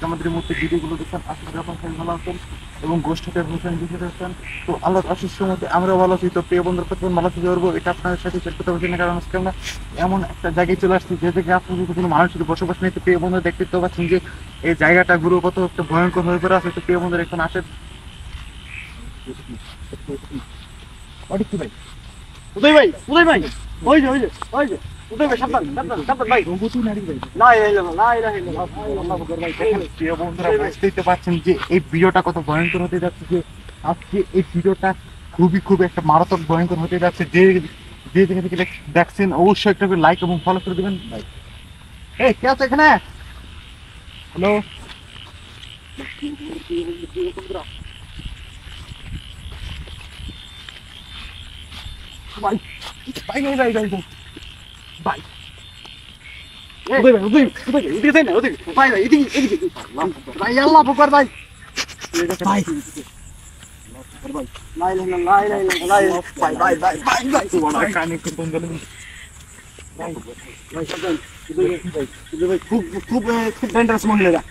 আমাদের মধ্যে ভিডিওগুলো দেখছেন আসলে যখন ভালো আছেন এবং গোষ্ঠীটা দেখছেন তো আল্লাহ আশিসের মধ্যে আমরা ভালো আছি। তো প্রিয় বন্ধুর প্রতি ভালো আছি করবো এটা আপনাদের সাথে শেয়ার করতে পারছি না, কারণ আজকে আমরা এমন একটা জায়গায় চলে আসছি যে জায়গায় আপনার যদি কোনো মানুষের বসবাস নেই। তো প্রিয় বন্ধু দেখতে তো পাচ্ছেন যে এই জায়গাটা গুরুগত একটা ভয়ঙ্কর হয়ে পড়ে আছে। তো প্রিয় বন্ধুরা এখন আসেন ভাই উদয় ভাই উদয় ভাই ওই যে ওই যে ওই যে উদয় ভাই সাবধান সাবধান সাবধান ভাই প্রিয় বন্ধুরা বুঝতেই তো পারছেন যে এই ভিডিওটা কত ভয়ঙ্কর হতে যাচ্ছে, যে আজকে এই ভিডিওটা খুবই একটা মারাত্মক ভয়ঙ্কর হতে যাচ্ছে। যে যে জায়গা থেকে দেখছেন অবশ্যই একটা লাইক এবং ফলো করে দেবেন ভাই। এই কে আছে এখানে? হ্যালো ভাই ভাই ভাই ভাই ভাই ভাই খুব ডেঞ্জারাস মহিলারা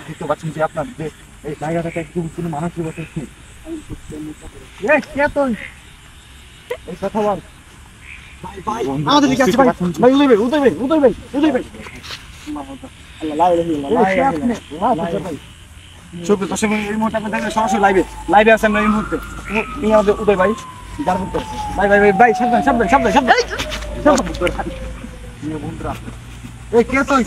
দেখতে পাচ্ছেন যে আপনার যে এই জায়গাটাতে একদম কোনো মানুষের বসে এই কথা বল আমাদের দিকে আছে ভাই ভাই উদয় ভাই উদয় ভাই উদয় ভাই উদয় ভাই এই মুহূর্তে আপনি দেখেন সরাসরি লাইভে আছে আমরা এই মুহূর্তে আমাদের উদয় ভাই যার মুহূর্তে ভাই ভাই ভাই ভাই সাবধান সাবধান সাবধান সাবধান বন্ধুরা এই কে তুই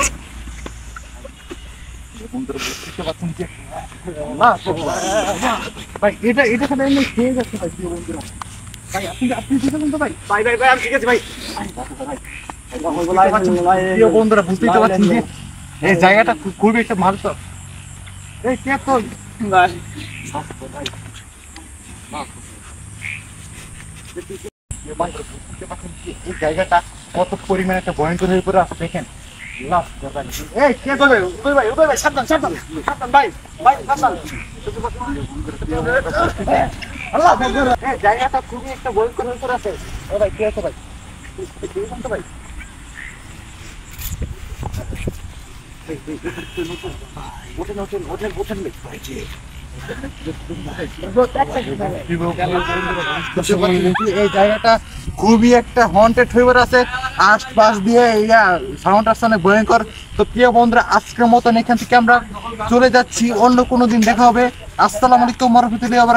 ভাই এটা এটা খালি এমনি খেয়ে যাচ্ছে ভাই প্রিয় বন্ধুরা। ভাই আপনি ঠিক আছেন তো ভাই? ভাই ভাই ভাই আমি ঠিক আছি ভাই। প্রিয় বন্ধুরা বুঝতেই তো পারছেন যে এই জায়গাটা খুবই একটা মারাত্মক। এই কে তো ভাই এই জায়গাটা কত পরিমাণে একটা ভয়ঙ্কর হয়ে পড়ে আছে দেখেন। জায়গাটা খুবই একটা ভয়ঙ্কর হয়ে পড়ে আছে। ভাই কি আছে ভাই ভাই ওঠেন ওঠেন ওঠেন ওঠেন এই জায়গাটা খুবই একটা হন্টেড হয়ে আছে, আশপাশ দিয়ে সাউন্ড আসছে অনেক ভয়ঙ্কর। তো প্রিয় বন্ধুরা আজকের মতন এখান থেকে আমরা চলে যাচ্ছি, অন্য কোনো দিন দেখা হবে। আসসালামু আলাইকুম ওয়া রাহমাতুল্লাহি ওয়া বারাকাতুহু।